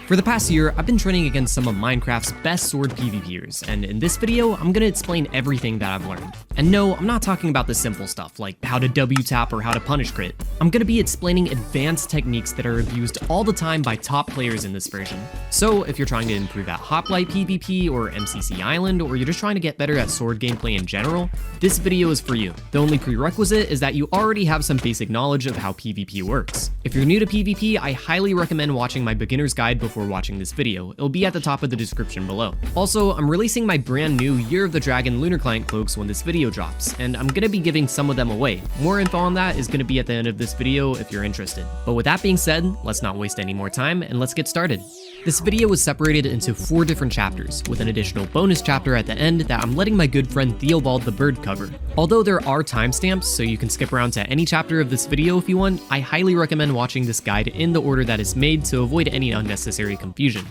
For the past year, I've been training against some of Minecraft's best sword PvPers, and in this video, I'm gonna explain everything that I've learned. And no, I'm not talking about the simple stuff, like how to W-tap or how to punish crit. I'm gonna be explaining advanced techniques that are abused all the time by top players in this version. So if you're trying to improve at Hoplite PvP or MCC Island, or you're just trying to get better at sword gameplay in general, this video is for you. The only prerequisite is that you already have some basic knowledge of how PvP works. If you're new to PvP, I highly recommend watching my beginner's guide before watching this video. It'll be at the top of the description below. Also, I'm releasing my brand new Year of the Dragon Lunar Client cloaks when this video drops, and I'm gonna be giving some of them away. More info on that is gonna be at the end of this video if you're interested. But with that being said, let's not waste any more time and let's get started. This video was separated into 4 different chapters, with an additional bonus chapter at the end that I'm letting my good friend Theobald the Bird cover. Although there are timestamps, so you can skip around to any chapter of this video if you want, I highly recommend watching this guide in the order that is made to avoid any unnecessary confusion.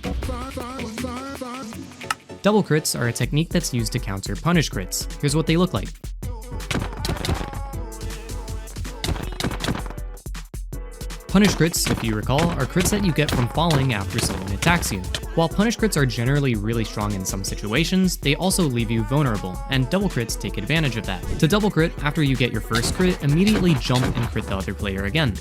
Double crits are a technique that's used to counter punish crits. Here's what they look like. Punish crits, if you recall, are crits that you get from falling after someone attacks you. While punish crits are generally really strong in some situations, they also leave you vulnerable, and double crits take advantage of that. To double crit, after you get your first crit, immediately jump and crit the other player again.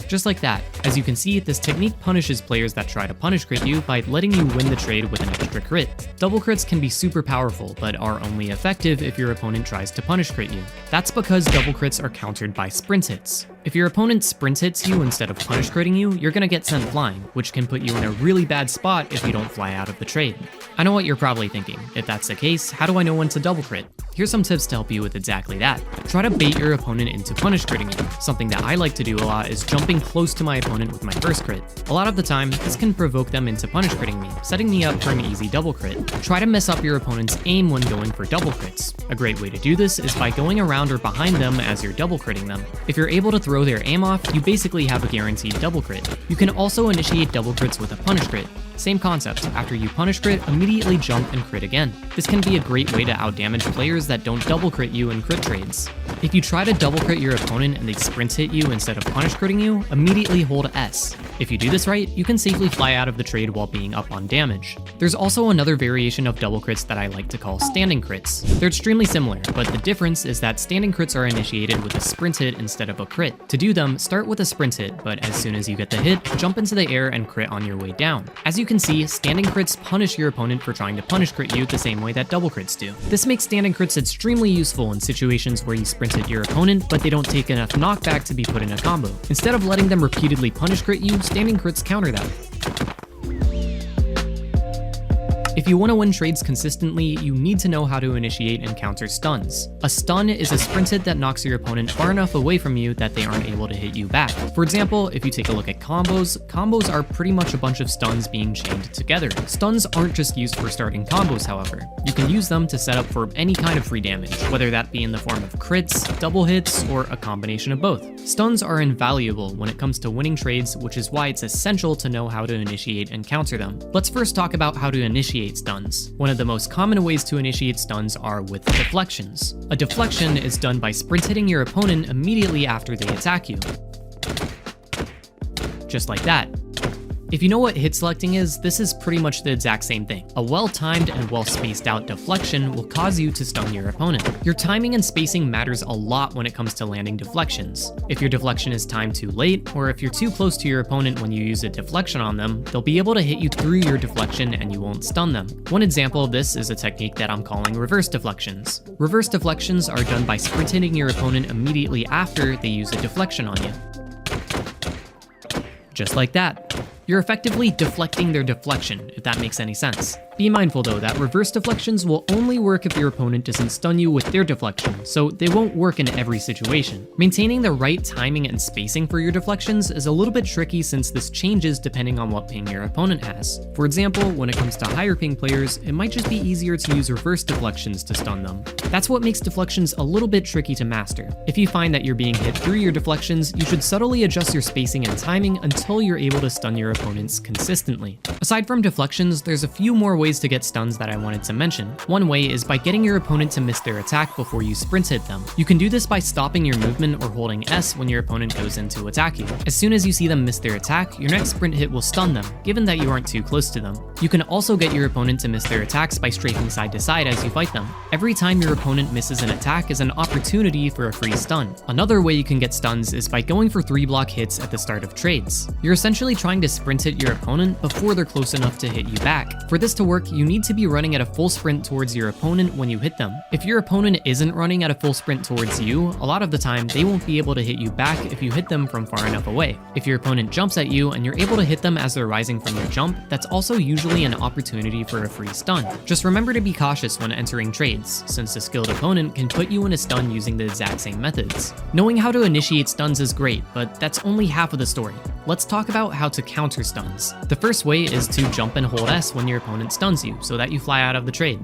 Just like that. As you can see, this technique punishes players that try to punish crit you by letting you win the trade with an extra crit. Double crits can be super powerful, but are only effective if your opponent tries to punish crit you. That's because double crits are countered by sprint hits. If your opponent sprint hits you instead of punish critting you, you're gonna get sent flying, which can put you in a really bad spot if you don't fly out of the trade. I know what you're probably thinking. If that's the case, how do I know when to double crit? Here's some tips to help you with exactly that. Try to bait your opponent into punish critting you. Something that I like to do a lot is jumping close to my opponent with my first crit. A lot of the time, this can provoke them into punish critting me, setting me up for an easy double crit. Try to mess up your opponent's aim when going for double crits. A great way to do this is by going around or behind them as you're double critting them. If you're able to throw their aim off, you basically have a guaranteed double crit. You can also initiate double crits with a punish crit. Same concept, after you punish crit, immediately jump and crit again. This can be a great way to outdamage players that don't double crit you in crit trades. If you try to double crit your opponent and they sprint hit you instead of punish critting you, immediately hold S. If you do this right, you can safely fly out of the trade while being up on damage. There's also another variation of double crits that I like to call standing crits. They're extremely similar, but the difference is that standing crits are initiated with a sprint hit instead of a crit. To do them, start with a sprint hit, but as soon as you get the hit, jump into the air and crit on your way down. As you can see, standing crits punish your opponent for trying to punish crit you the same way that double crits do. This makes standing crits extremely useful in situations where you sprint hit your opponent, but they don't take enough knockback to be put in a combo. Instead of letting them repeatedly punish crit you, standing crits counter that. If you want to win trades consistently, you need to know how to initiate and counter stuns. A stun is a sprint hit that knocks your opponent far enough away from you that they aren't able to hit you back. For example, if you take a look at combos are pretty much a bunch of stuns being chained together. Stuns aren't just used for starting combos, however. You can use them to set up for any kind of free damage, whether that be in the form of crits, double hits, or a combination of both. Stuns are invaluable when it comes to winning trades, which is why it's essential to know how to initiate and counter them. Let's first talk about how to initiate stuns. One of the most common ways to initiate stuns are with deflections. A deflection is done by sprint hitting your opponent immediately after they attack you. Just like that. If you know what hit selecting is, this is pretty much the exact same thing. A well-timed and well-spaced out deflection will cause you to stun your opponent. Your timing and spacing matters a lot when it comes to landing deflections. If your deflection is timed too late, or if you're too close to your opponent when you use a deflection on them, they'll be able to hit you through your deflection and you won't stun them. One example of this is a technique that I'm calling reverse deflections. Reverse deflections are done by sprint hitting your opponent immediately after they use a deflection on you. Just like that. You're effectively deflecting their deflection, if that makes any sense. Be mindful though that reverse deflections will only work if your opponent doesn't stun you with their deflection, so they won't work in every situation. Maintaining the right timing and spacing for your deflections is a little bit tricky since this changes depending on what ping your opponent has. For example, when it comes to higher ping players, it might just be easier to use reverse deflections to stun them. That's what makes deflections a little bit tricky to master. If you find that you're being hit through your deflections, you should subtly adjust your spacing and timing until you're able to stun your opponents consistently. Aside from deflections, there's a few more ways ways to get stuns that I wanted to mention. One way is by getting your opponent to miss their attack before you sprint hit them. You can do this by stopping your movement or holding S when your opponent goes in to attack you. As soon as you see them miss their attack, your next sprint hit will stun them, given that you aren't too close to them. You can also get your opponent to miss their attacks by strafing side to side as you fight them. Every time your opponent misses an attack is an opportunity for a free stun. Another way you can get stuns is by going for 3-block hits at the start of trades. You're essentially trying to sprint hit your opponent before they're close enough to hit you back. For this to work, you need to be running at a full sprint towards your opponent when you hit them. If your opponent isn't running at a full sprint towards you, a lot of the time they won't be able to hit you back if you hit them from far enough away. If your opponent jumps at you and you're able to hit them as they're rising from their jump, that's also usually an opportunity for a free stun. Just remember to be cautious when entering trades, since a skilled opponent can put you in a stun using the exact same methods. Knowing how to initiate stuns is great, but that's only half of the story. Let's talk about how to counter stuns. The first way is to jump and hold S when your opponent stuns you, so that you fly out of the trade.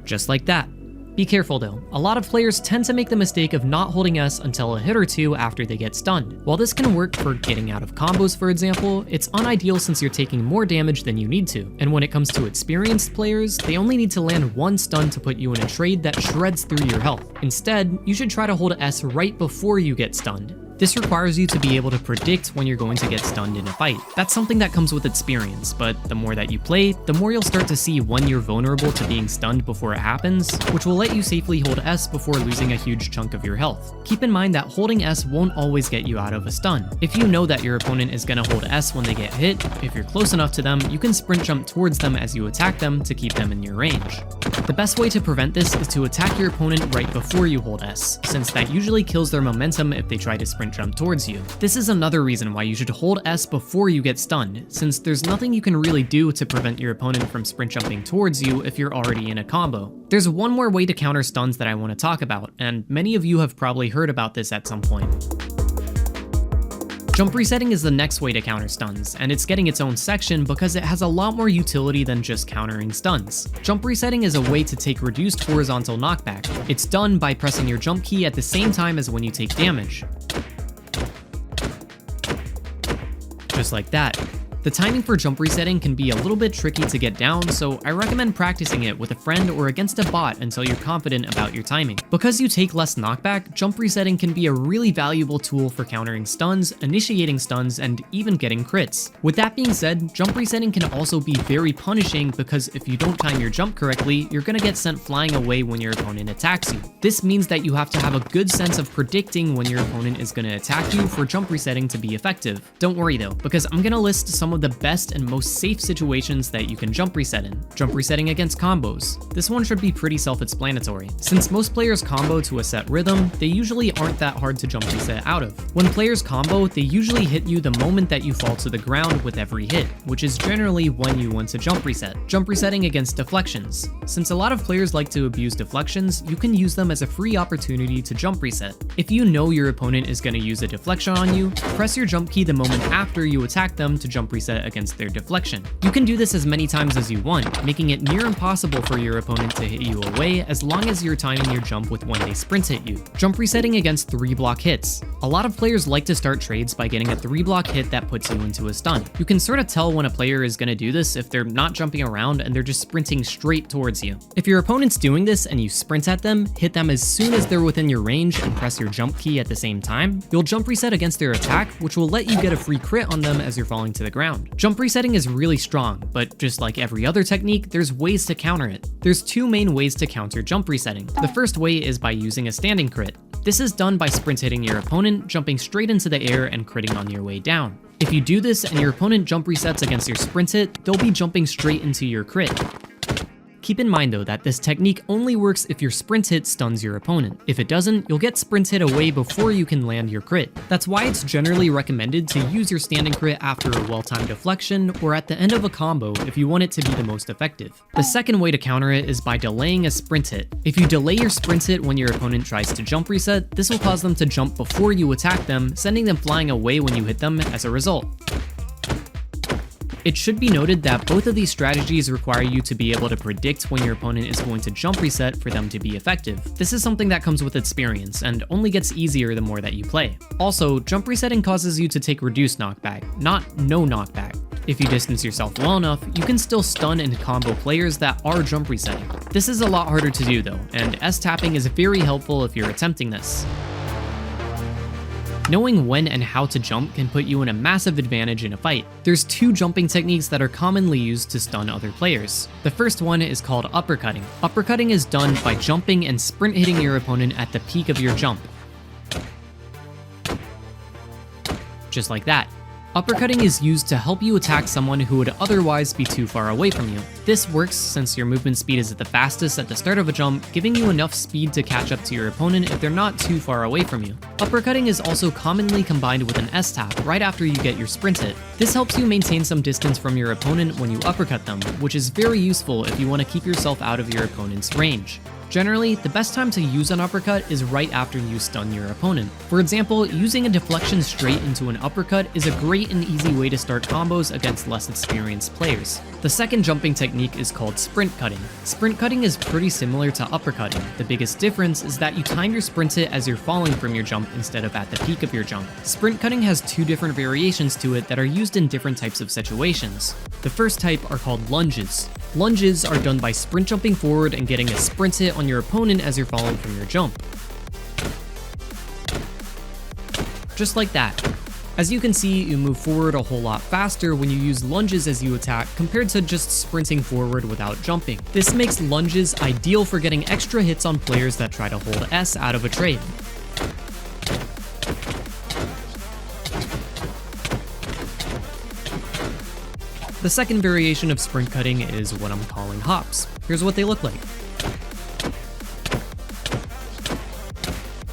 Just like that. Be careful though, a lot of players tend to make the mistake of not holding S until a hit or two after they get stunned. While this can work for getting out of combos for example, it's unideal since you're taking more damage than you need to. And when it comes to experienced players, they only need to land one stun to put you in a trade that shreds through your health. Instead, you should try to hold S right before you get stunned. This requires you to be able to predict when you're going to get stunned in a fight. That's something that comes with experience, but the more that you play, the more you'll start to see when you're vulnerable to being stunned before it happens, which will let you safely hold S before losing a huge chunk of your health. Keep in mind that holding S won't always get you out of a stun. If you know that your opponent is going to hold S when they get hit, if you're close enough to them, you can sprint jump towards them as you attack them to keep them in your range. The best way to prevent this is to attack your opponent right before you hold S, since that usually kills their momentum if they try to sprint jump towards you. This is another reason why you should hold S before you get stunned, since there's nothing you can really do to prevent your opponent from sprint jumping towards you if you're already in a combo. There's one more way to counter stuns that I want to talk about, and many of you have probably heard about this at some point. Jump resetting is the next way to counter stuns, and it's getting its own section because it has a lot more utility than just countering stuns. Jump resetting is a way to take reduced horizontal knockback. It's done by pressing your jump key at the same time as when you take damage. Just like that. The timing for jump resetting can be a little bit tricky to get down, so I recommend practicing it with a friend or against a bot until you're confident about your timing. Because you take less knockback, jump resetting can be a really valuable tool for countering stuns, initiating stuns, and even getting crits. With that being said, jump resetting can also be very punishing because if you don't time your jump correctly, you're gonna get sent flying away when your opponent attacks you. This means that you have to have a good sense of predicting when your opponent is gonna attack you for jump resetting to be effective. Don't worry though, because I'm gonna list some of the best and most safe situations that you can jump reset in. Jump resetting against combos. This one should be pretty self-explanatory. Since most players combo to a set rhythm, they usually aren't that hard to jump reset out of. When players combo, they usually hit you the moment that you fall to the ground with every hit, which is generally when you want to jump reset. Jump resetting against deflections. Since a lot of players like to abuse deflections, you can use them as a free opportunity to jump reset. If you know your opponent is going to use a deflection on you, press your jump key the moment after you attack them to jump reset against their deflection. You can do this as many times as you want, making it near impossible for your opponent to hit you away as long as you're timing your jump with when they sprint hit you. Jump resetting against 3-block hits. A lot of players like to start trades by getting a 3-block hit that puts you into a stun. You can sort of tell when a player is going to do this if they're not jumping around and they're just sprinting straight towards you. If your opponent's doing this and you sprint at them, hit them as soon as they're within your range and press your jump key at the same time, you'll jump reset against their attack, which will let you get a free crit on them as you're falling to the ground. Jump resetting is really strong, but just like every other technique, there's ways to counter it. There's two main ways to counter jump resetting. The first way is by using a standing crit. This is done by sprint hitting your opponent, jumping straight into the air and critting on your way down. If you do this and your opponent jump resets against your sprint hit, they'll be jumping straight into your crit. Keep in mind though that this technique only works if your sprint hit stuns your opponent. If it doesn't, you'll get sprint hit away before you can land your crit. That's why it's generally recommended to use your standing crit after a well-timed deflection or at the end of a combo if you want it to be the most effective. The second way to counter it is by delaying a sprint hit. If you delay your sprint hit when your opponent tries to jump reset, this will cause them to jump before you attack them, sending them flying away when you hit them as a result. It should be noted that both of these strategies require you to be able to predict when your opponent is going to jump reset for them to be effective. This is something that comes with experience and only gets easier the more that you play. Also, jump resetting causes you to take reduced knockback, not no knockback. If you distance yourself well enough, you can still stun and combo players that are jump resetting. This is a lot harder to do though, and S-tapping is very helpful if you're attempting this. Knowing when and how to jump can put you in a massive advantage in a fight. There's two jumping techniques that are commonly used to stun other players. The first one is called uppercutting. Uppercutting is done by jumping and sprint hitting your opponent at the peak of your jump. Just like that. Uppercutting is used to help you attack someone who would otherwise be too far away from you. This works since your movement speed is at the fastest at the start of a jump, giving you enough speed to catch up to your opponent if they're not too far away from you. Uppercutting is also commonly combined with an S-tap right after you get your sprint hit. This helps you maintain some distance from your opponent when you uppercut them, which is very useful if you want to keep yourself out of your opponent's range. Generally, the best time to use an uppercut is right after you stun your opponent. For example, using a deflection straight into an uppercut is a great and easy way to start combos against less experienced players. The second jumping technique is called sprint cutting. Sprint cutting is pretty similar to uppercutting. The biggest difference is that you time your sprint hit as you're falling from your jump instead of at the peak of your jump. Sprint cutting has two different variations to it that are used in different types of situations. The first type are called lunges. Lunges are done by sprint jumping forward and getting a sprint hit on your opponent as you're falling from your jump. Just like that. As you can see, you move forward a whole lot faster when you use lunges as you attack compared to just sprinting forward without jumping. This makes lunges ideal for getting extra hits on players that try to hold S out of a trade. The second variation of sprint cutting is what I'm calling hops. Here's what they look like.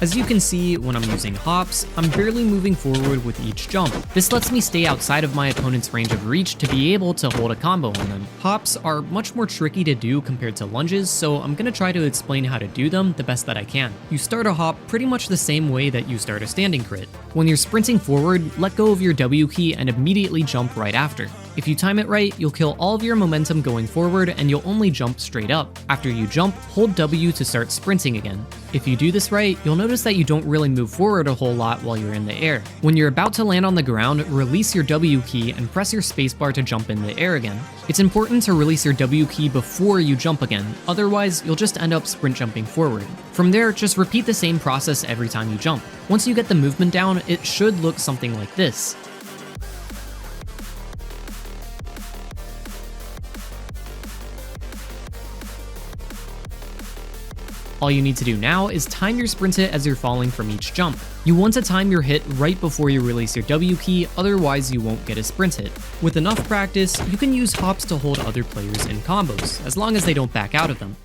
As you can see, when I'm using hops, I'm barely moving forward with each jump. This lets me stay outside of my opponent's range of reach to be able to hold a combo on them. Hops are much more tricky to do compared to lunges, so I'm gonna try to explain how to do them the best that I can. You start a hop pretty much the same way that you start a standing crit. When you're sprinting forward, let go of your W key and immediately jump right after. If you time it right, you'll kill all of your momentum going forward and you'll only jump straight up. After you jump, hold W to start sprinting again. If you do this right, you'll notice that you don't really move forward a whole lot while you're in the air. When you're about to land on the ground, release your W key and press your spacebar to jump in the air again. It's important to release your W key before you jump again, otherwise you'll just end up sprint jumping forward. From there, just repeat the same process every time you jump. Once you get the movement down, it should look something like this. All you need to do now is time your sprint hit as you're falling from each jump. You want to time your hit right before you release your W key, otherwise you won't get a sprint hit. With enough practice, you can use hops to hold other players in combos, as long as they don't back out of them.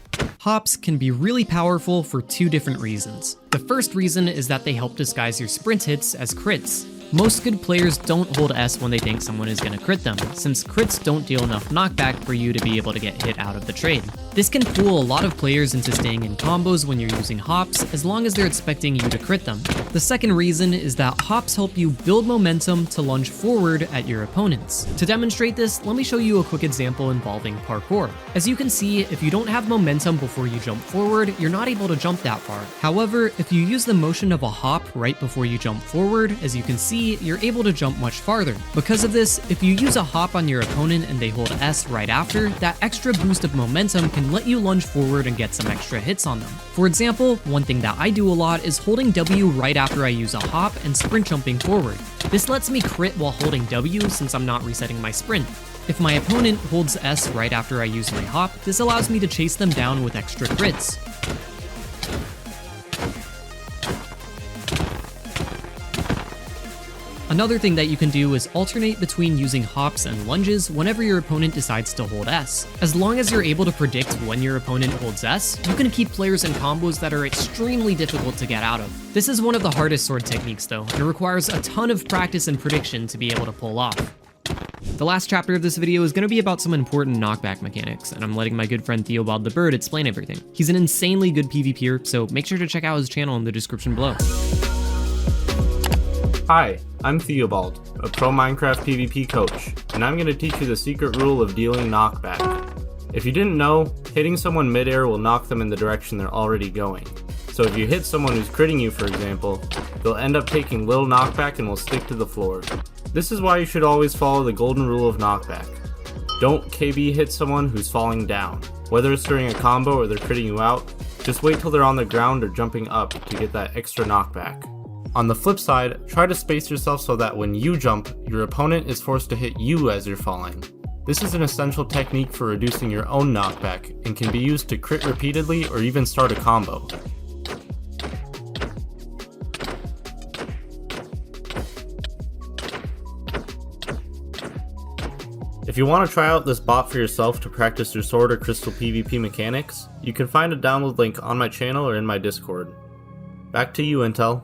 Hops can be really powerful for two different reasons. The first reason is that they help disguise your sprint hits as crits. Most good players don't hold S when they think someone is going to crit them, since crits don't deal enough knockback for you to be able to get hit out of the trade. This can fool a lot of players into staying in combos when you're using hops, as long as they're expecting you to crit them. The second reason is that hops help you build momentum to lunge forward at your opponents. To demonstrate this, let me show you a quick example involving parkour. As you can see, if you don't have momentum before you jump forward, you're not able to jump that far. However, if you use the motion of a hop right before you jump forward, as you can see, you're able to jump much farther. Because of this, if you use a hop on your opponent and they hold S right after, that extra boost of momentum can let you lunge forward and get some extra hits on them. For example, one thing that I do a lot is holding W right after I use a hop and sprint jumping forward. This lets me crit while holding W since I'm not resetting my sprint. If my opponent holds S right after I use my hop, this allows me to chase them down with extra crits. Another thing that you can do is alternate between using hops and lunges whenever your opponent decides to hold S. As long as you're able to predict when your opponent holds S, you can keep players in combos that are extremely difficult to get out of. This is one of the hardest sword techniques though, and it requires a ton of practice and prediction to be able to pull off. The last chapter of this video is going to be about some important knockback mechanics, and I'm letting my good friend Theobald the Bird explain everything. He's an insanely good PvPer, so make sure to check out his channel in the description below. Hi, I'm Theobald, a pro Minecraft PvP coach, and I'm going to teach you the secret rule of dealing knockback. If you didn't know, hitting someone midair will knock them in the direction they're already going. So if you hit someone who's critting you, for example, they'll end up taking little knockback and will stick to the floor. This is why you should always follow the golden rule of knockback. Don't KB hit someone who's falling down. Whether it's during a combo or they're critting you out, just wait till they're on the ground or jumping up to get that extra knockback. On the flip side, try to space yourself so that when you jump, your opponent is forced to hit you as you're falling. This is an essential technique for reducing your own knockback and can be used to crit repeatedly or even start a combo. If you want to try out this bot for yourself to practice your sword or crystal PvP mechanics, you can find a download link on my channel or in my Discord. Back to you, Intel.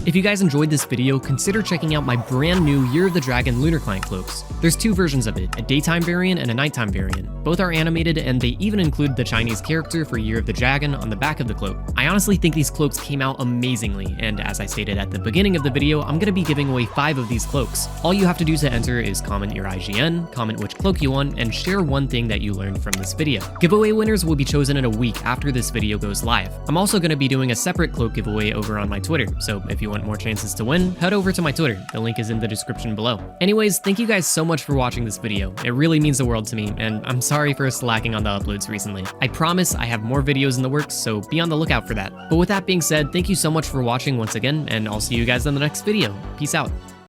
If you guys enjoyed this video, consider checking out my brand new Year of the Dragon Lunar Client cloaks. There's two versions of it, a daytime variant and a nighttime variant. Both are animated, and they even include the Chinese character for Year of the Dragon on the back of the cloak. I honestly think these cloaks came out amazingly, and as I stated at the beginning of the video, I'm gonna be giving away 5 of these cloaks. All you have to do to enter is comment your IGN, comment which cloak you want, and share one thing that you learned from this video. Giveaway winners will be chosen in a week after this video goes live. I'm also gonna be doing a separate cloak giveaway over on my Twitter, so if you want more chances to win, head over to my Twitter. The link is in the description below. Anyways, thank you guys so much for watching this video. It really means the world to me, and I'm sorry for slacking on the uploads recently. I promise I have more videos in the works, so be on the lookout for that. But with that being said, thank you so much for watching once again, and I'll see you guys in the next video. Peace out.